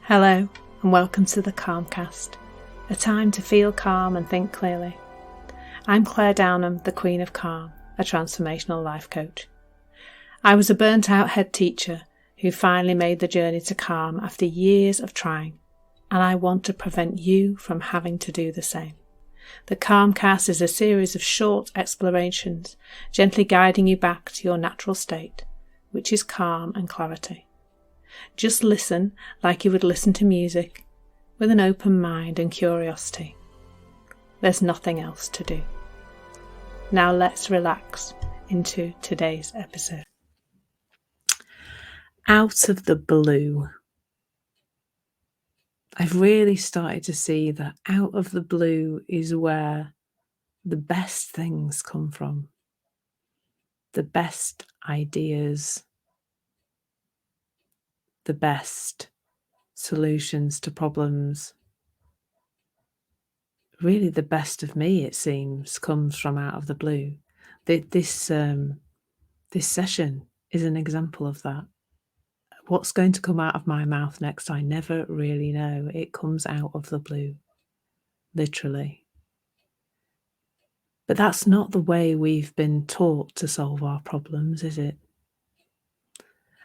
Hello and welcome to the Calmcast, a time to feel calm and think clearly. I'm Claire Downham, the Queen of Calm, a transformational life coach. I was a burnt out head teacher who finally made the journey to calm after years of trying, and I want to prevent you from having to do the same. The Calmcast is a series of short explorations, gently guiding you back to your natural state, which is calm and clarity. Just listen like you would listen to music, with an open mind and curiosity. There's nothing else to do. Now let's relax into today's episode. Out of the blue. I've really started to see that out of the blue is where the best things come from. The best ideas, the best solutions to problems. Really, the best of me, it seems, comes from out of the blue. This session is an example of that. What's going to come out of my mouth next, I never really know. It comes out of the blue, literally. But that's not the way we've been taught to solve our problems, is it?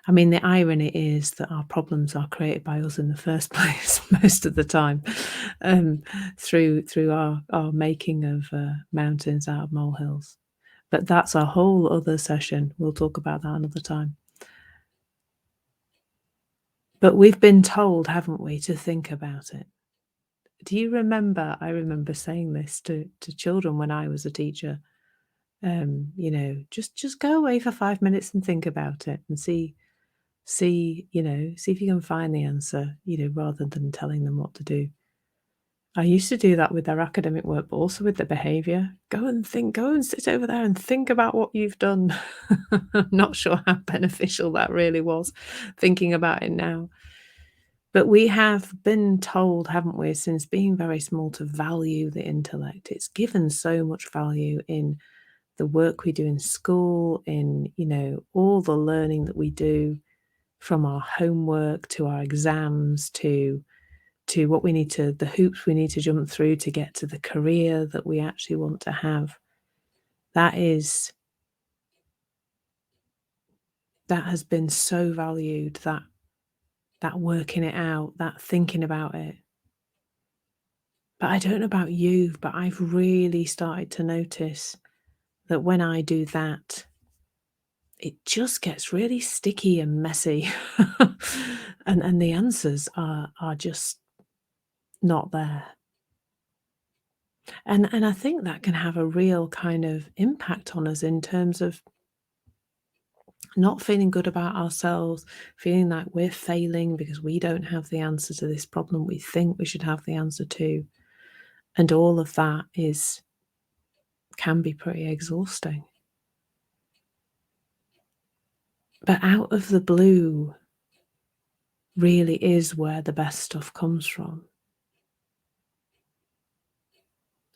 I mean, the irony is that our problems are created by us in the first place most of the time, through our making of mountains out of molehills. But that's a whole other session. We'll talk about that another time. But we've been told, haven't we, to think about it. Do you remember? I remember saying this to children when I was a teacher. Just go away for 5 minutes and think about it and see if you can find the answer, rather than telling them what to do. I used to do that with their academic work, but also with the behaviour. Go and sit over there and think about what you've done. I'm not sure how beneficial that really was, thinking about it now. But we have been told, haven't we, since being very small, to value the intellect. It's given so much value in the work we do in school, in, all the learning that we do, from our homework to our exams to what we need to, the hoops we need to jump through to get to the career that we actually want to have. That has been so valued, that working it out, that thinking about it. But I don't know about you, but I've really started to notice that when I do that, it just gets really sticky and messy. and the answers are just not there. And I think that can have a real kind of impact on us in terms of not feeling good about ourselves, feeling like we're failing because we don't have the answer to this problem we think we should have the answer to. And all of that can be pretty exhausting. But out of the blue really is where the best stuff comes from.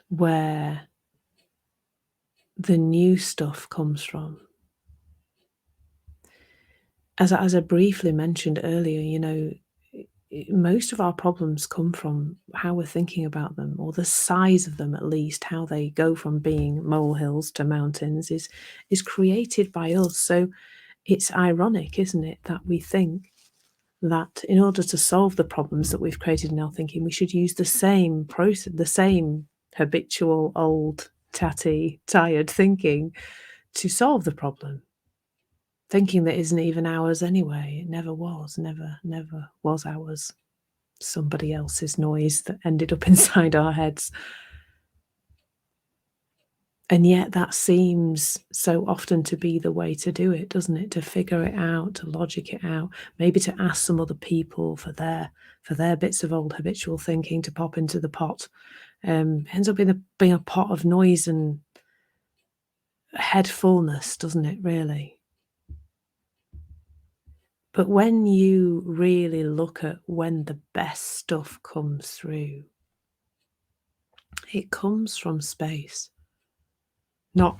Where the new stuff comes from. As I briefly mentioned earlier, most of our problems come from how we're thinking about them, or the size of them at least. How they go from being molehills to mountains is created by us. So it's ironic, isn't it, that we think that in order to solve the problems that we've created in our thinking, we should use the same process, the same habitual, old, tatty, tired thinking to solve the problem. Thinking that isn't even ours anyway. It never was ours. Somebody else's noise that ended up inside our heads. And yet that seems so often to be the way to do it, doesn't it? To figure it out, to logic it out, maybe to ask some other people for their bits of old habitual thinking to pop into the pot. Ends up being a pot of noise and head fullness, doesn't it, really? But when you really look at when the best stuff comes through, it comes from space. Not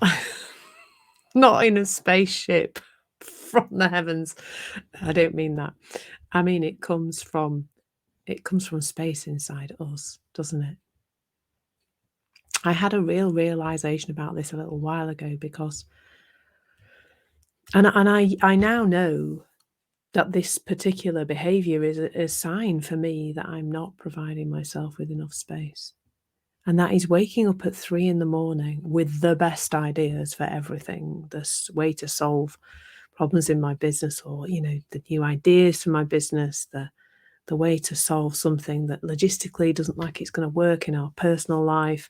in a spaceship from the heavens. I don't mean that. I mean, it comes from it comes from space inside us, doesn't it? I had a real realization about this a little while ago because, and I now know that this particular behavior is a sign for me that I'm not providing myself with enough space. And that is waking up at 3 in the morning with the best ideas for everything, way to solve problems in my business, or, the new ideas for my business, the way to solve something that logistically doesn't like it's going to work in our personal life,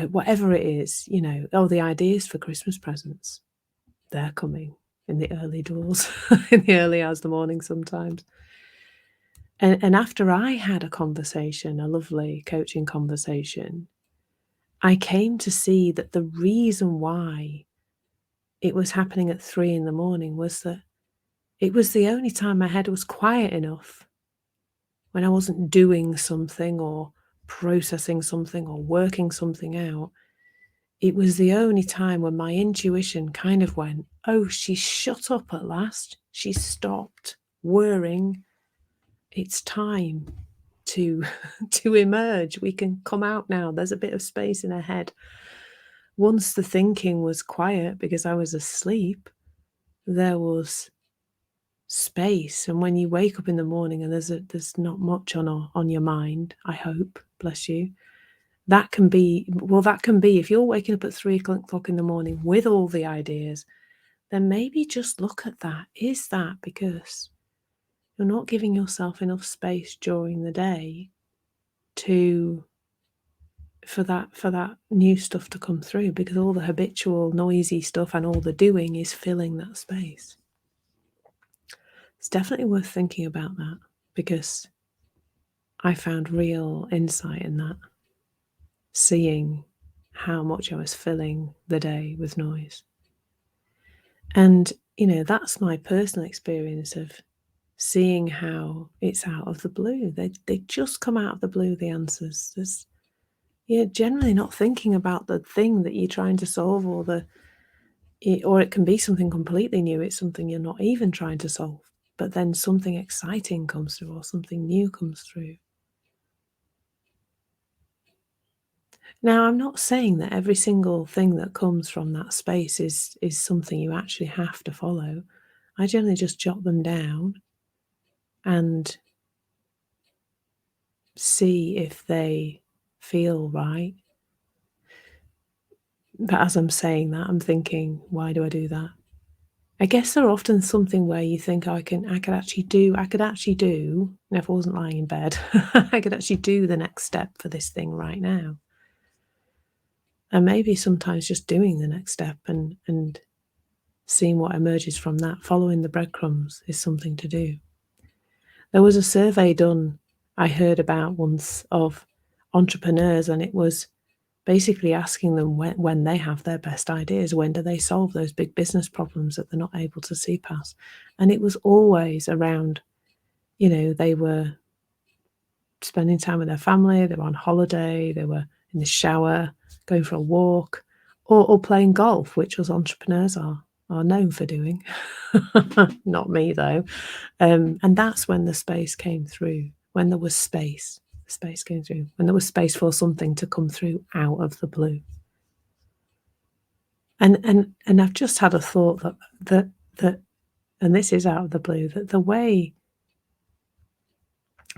whatever it is, the ideas for Christmas presents, they're coming in the early doors, in the early hours of the morning sometimes. And after I had a conversation, a lovely coaching conversation, I came to see that the reason why it was happening at 3 in the morning was that it was the only time my head was quiet enough, when I wasn't doing something or processing something or working something out. It was the only time when my intuition kind of went, oh, she's shut up at last. She's stopped worrying. It's time to to emerge. We can come out now. There's a bit of space in her head. Once the thinking was quiet because I was asleep, there was space. And when you wake up in the morning and there's not much on your mind, I hope, bless you, that can be if you're waking up at 3 o'clock in the morning with all the ideas, then maybe just look at that. Is that because you're not giving yourself enough space during the day for that new stuff to come through, because all the habitual noisy stuff and all the doing is filling that space? It's definitely worth thinking about that, because I found real insight in that, seeing how much I was filling the day with noise. And, that's my personal experience of seeing how it's out of the blue. They just come out of the blue, the answers. You're generally not thinking about the thing that you're trying to solve, or it can be something completely new. It's something you're not even trying to solve, but then something exciting comes through or something new comes through. Now, I'm not saying that every single thing that comes from that space is something you actually have to follow. I generally just jot them down and see if they feel right. But as I'm saying that, I'm thinking, why do I do that? I guess they're often something where you think, oh, I could actually do, and if I wasn't lying in bed, I could actually do the next step for this thing right now. And maybe sometimes just doing the next step and seeing what emerges from that, following the breadcrumbs, is something to do. There was a survey done, I heard about once, of entrepreneurs, and it was basically asking them when they have their best ideas, when do they solve those big business problems that they're not able to see past? And it was always around, they were spending time with their family, they were on holiday, they were in the shower, going for a walk, or playing golf, which us entrepreneurs are known for doing. Not me, though. And that's when the space came through. When there was space, the space came through. When there was space for something to come through out of the blue. And I've just had a thought that and this is out of the blue, that the way,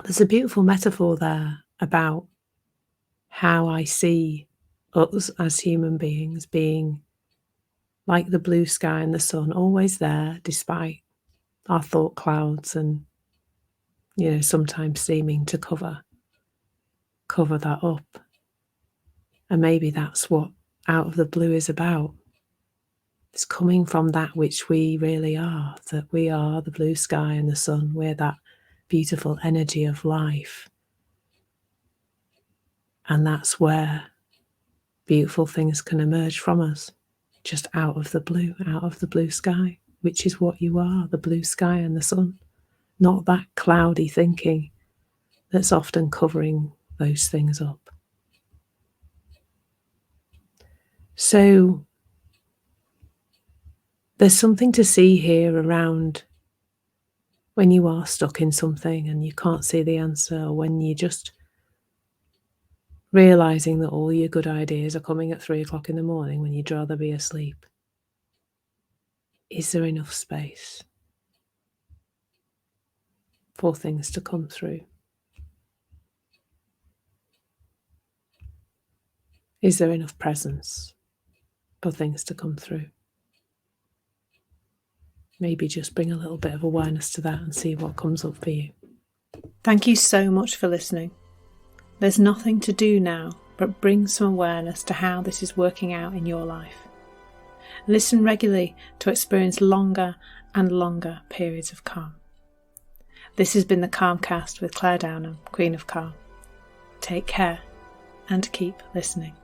there's a beautiful metaphor there about how I see us as human beings being like the blue sky and the sun, always there despite our thought clouds, and sometimes seeming to cover that up. And maybe that's what out of the blue is about. It's coming from that which we really are, that we are the blue sky and the sun. We're that beautiful energy of life. And that's where beautiful things can emerge from us, just out of the blue sky, which is what you are, the blue sky and the sun, not that cloudy thinking that's often covering those things up. So there's something to see here around when you are stuck in something and you can't see the answer, or when you're just realising that all your good ideas are coming at 3 o'clock in the morning when you'd rather be asleep. Is there enough space for things to come through? Is there enough presence for things to come through? Maybe just bring a little bit of awareness to that and see what comes up for you. Thank you so much for listening. There's nothing to do now but bring some awareness to how this is working out in your life. Listen regularly to experience longer and longer periods of calm. This has been the Calmcast with Claire Downham, Queen of Calm. Take care and keep listening.